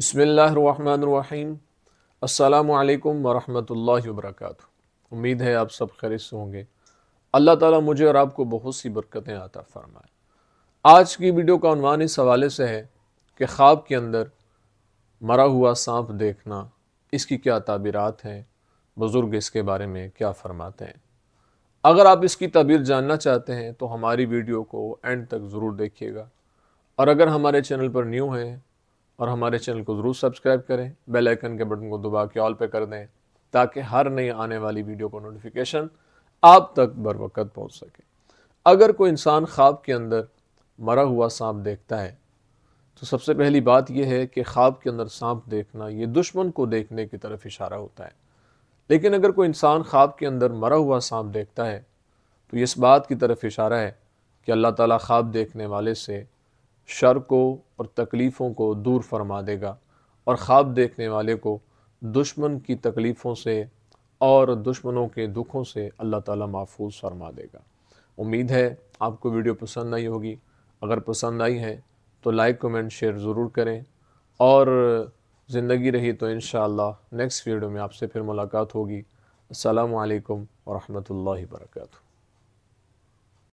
बिस्मिल्लाहिर्रहमानिर्रहीम। अस्सलामु अलैकुम वरहमतुल्लाहि वबरकातुहू। उम्मीद है आप सब खैरियत से होंगे। अल्लाह ताला मुझे और आपको बहुत सी बरकतें अता फरमाए। आज की वीडियो का उन्वान इस हवाले से है कि ख्वाब के अंदर मरा हुआ सांप देखना, इसकी क्या ताबीरात हैं, बुज़ुर्ग इसके बारे में क्या फ़रमाते हैं। अगर आप इसकी ताबीर जानना चाहते हैं तो हमारी वीडियो को एंड तक ज़रूर देखिएगा, और अगर हमारे चैनल पर न्यू हैं और हमारे चैनल को ज़रूर सब्सक्राइब करें, बेल आइकन के बटन को दबा के ऑल पे कर दें, ताकि हर नई आने वाली वीडियो को नोटिफिकेशन आप तक बर वक़्त पहुँच सके। अगर कोई इंसान ख्वाब के अंदर मरा हुआ सांप देखता है तो सबसे पहली बात यह है कि ख्वाब के अंदर सांप देखना ये दुश्मन को देखने की तरफ इशारा होता है। लेकिन अगर कोई इंसान ख्वाब के अंदर मरा हुआ सांप देखता है तो ये इस बात की तरफ इशारा है कि अल्लाह ताला ख्वाब देखने वाले से शर को और तकलीफ़ों को दूर फरमा देगा, और ख्वाब देखने वाले को दुश्मन की तकलीफ़ों से और दुश्मनों के दुखों से अल्लाह ताला महफूज फरमा देगा। उम्मीद है आपको वीडियो पसंद आई होगी। अगर पसंद आई है तो लाइक कमेंट शेयर ज़रूर करें, और ज़िंदगी रही तो इंशाअल्लाह नेक्स्ट वीडियो में आपसे फिर मुलाकात होगी। अस्सलामु अलैकुम वरहमतुल्लाहि वबरकातुहू।